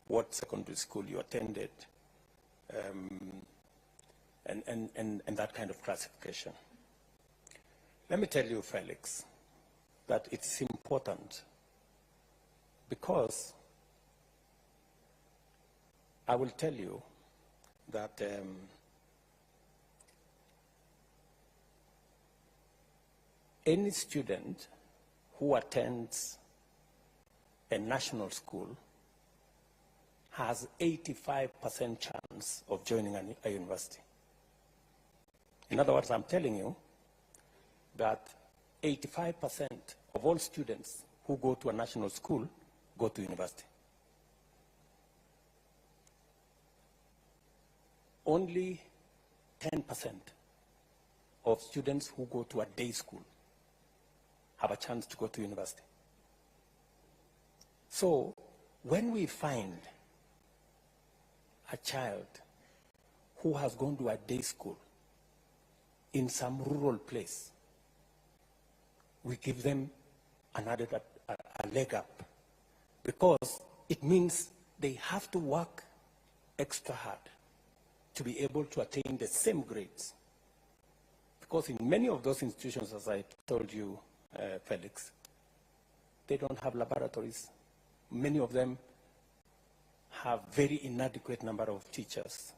what secondary school you attended, and that kind of classification. Let me tell you, Felix, that it's important because I will tell you that any student who attends a national school has 85% chance of joining a university. In other words, I'm telling you that 85% of all students who go to a national school go to university. Only 10% of students who go to a day school have a chance to go to university. So when we find a child who has gone to a day school in some rural place, we give them a leg up, because it means they have to work extra hard to be able to attain the same grades. Because in many of those institutions, as I told you, Felix, they don't have laboratories. Many of them have very inadequate number of teachers.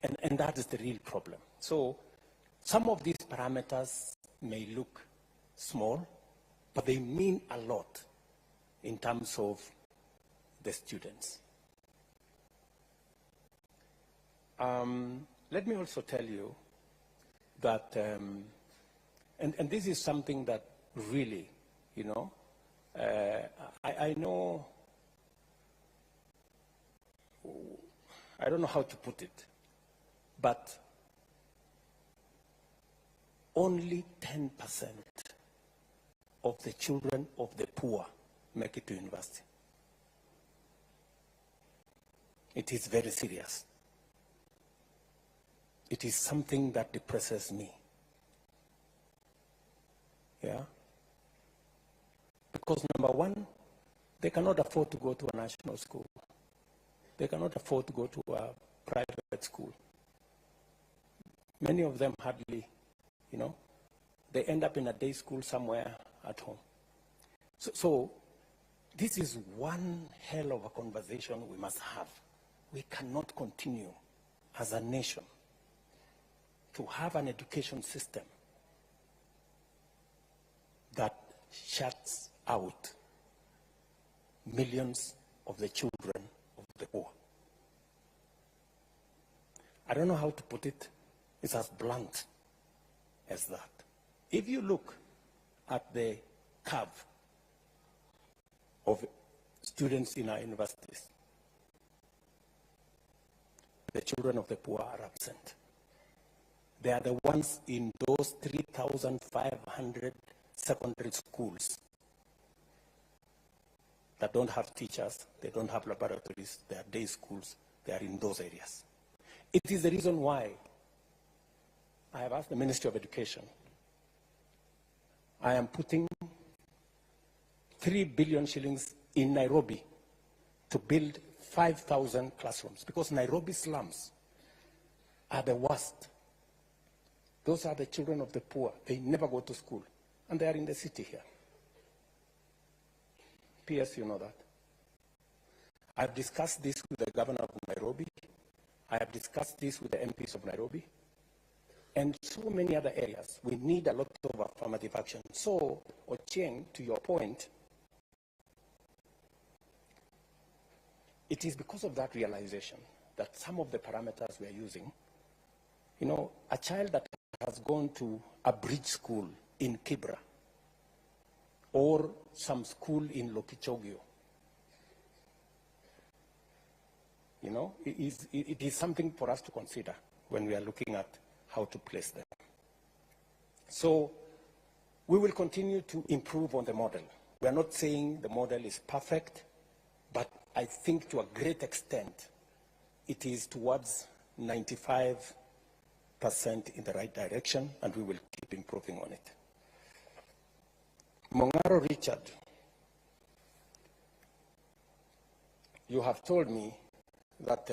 And that is the real problem. So some of these parameters may look small, but they mean a lot in terms of the students. Let me also tell you that, and this is something that really, you know, I know, I don't know how to put it, but only 10% of the children of the poor make it to university. It is very serious. It is something that depresses me. Yeah? Because number one, they cannot afford to go to a national school. They cannot afford to go to a private school. Many of them hardly, you know, they end up in a day school somewhere at home. So this is one hell of a conversation we must have. We cannot continue as a nation to have an education system that shuts out millions of the children of the poor. I don't know how to put it. It's as blunt as that. If you look at the curve of students in our universities, the children of the poor are absent. They are the ones in those 3,500 secondary schools that don't have teachers, they don't have laboratories, they are day schools, they are in those areas. It is the reason why I have asked the Ministry of Education. I am putting 3 billion shillings in Nairobi to build 5,000 classrooms, because Nairobi slums are the worst. Those are the children of the poor. They never go to school, and they are in the city here. P.S., you know that. I've discussed this with the governor of Nairobi. I have discussed this with the MPs of Nairobi, and so many other areas. We need a lot of affirmative action. So, Ochieng, to your point, it is because of that realization that some of the parameters we are using, you know, a child that has gone to a bridge school in Kibra or some school in Lokichogio, you know, it is something for us to consider when we are looking at how to place them. So we will continue to improve on the model. We are not saying the model is perfect, but I think to a great extent it is towards 95% in the right direction, and we will keep improving on it. Mongaro Richard, you have told me that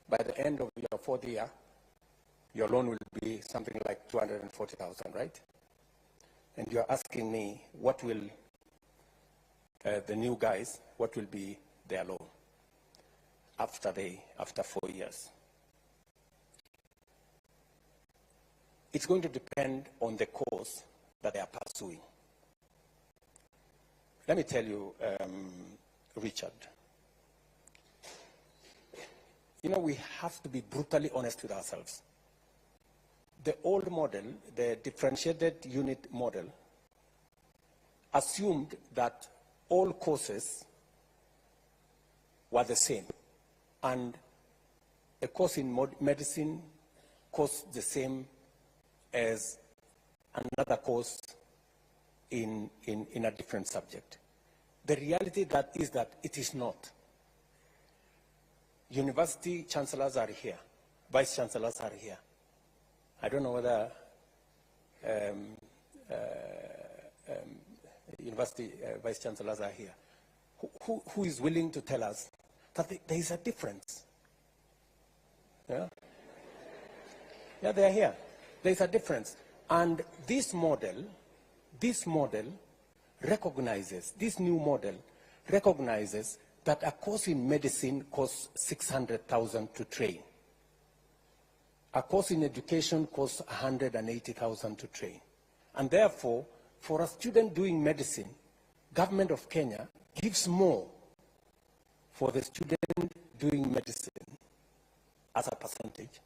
by the end of your fourth year, your loan will be something like 240,000, right? And you're asking me what will the new guys, what will be their loan after 4 years? It's going to depend on the course that they are pursuing. Let me tell you, Richard, you know, we have to be brutally honest with ourselves. The old model, the differentiated unit model, assumed that all courses were the same, and a course in medicine costs the same as another course in a different subject. The reality is that it is not. University chancellors are here, vice chancellors are here. I don't know whether university vice chancellors are here. Who is willing to tell us that there is a difference? Yeah? Yeah, they are here. There is a difference. And this model recognizes, this new model recognizes that a course in medicine costs 600,000 to train. A course in education costs 180,000 to train. And therefore, for a student doing medicine, government of Kenya gives more for the student doing medicine as a percentage,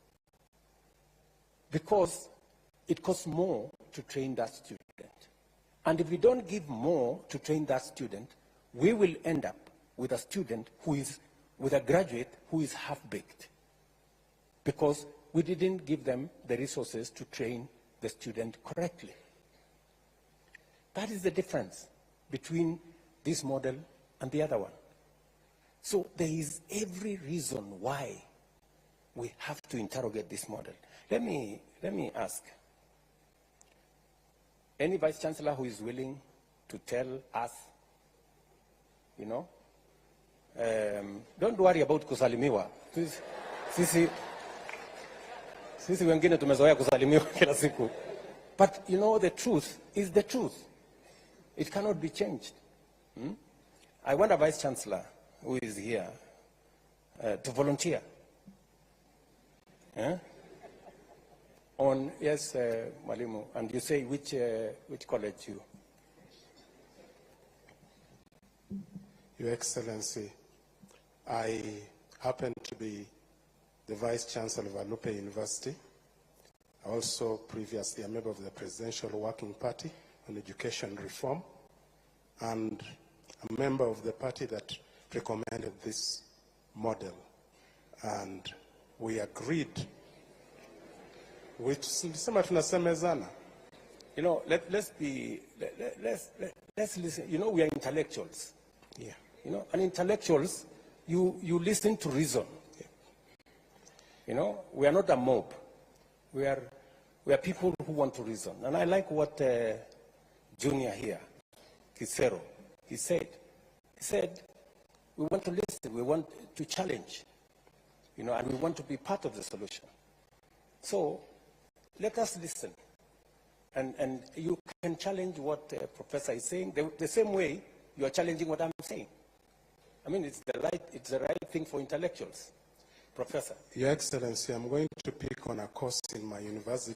because it costs more to train that student. And if we don't give more to train that student, we will end up with a student who is, with a graduate who is half-baked, because we didn't give them the resources to train the student correctly. That is the difference between this model and the other one. So there is every reason why we have to interrogate this model. Let me ask, any vice chancellor who is willing to tell us, you know, don't worry about Kusalimiwa. Sisi wengine tumezoea kusalimiwa kila siku. But you know, the truth is the truth. It cannot be changed. I want a vice chancellor who is here to volunteer. On, yes, Mwalimu, and you say which college you? Your Excellency, I happen to be the Vice Chancellor of Alupe University. Also previously a member of the Presidential Working Party on Education Reform, and a member of the party that recommended this model. And we agreed, which you know, let's listen. You know, we are intellectuals. Yeah. You know, and intellectuals, you listen to reason. Yeah. You know, we are not a mob. We are people who want to reason. And I like what Junior here, Kisero, he said. He said, we want to listen, we want to challenge, you know, and we want to be part of the solution. So let us listen. And you can challenge what the professor is saying the same way you are challenging what I'm saying. I mean, it's the right thing for intellectuals. Professor. Your Excellency, I'm going to pick on a course in my university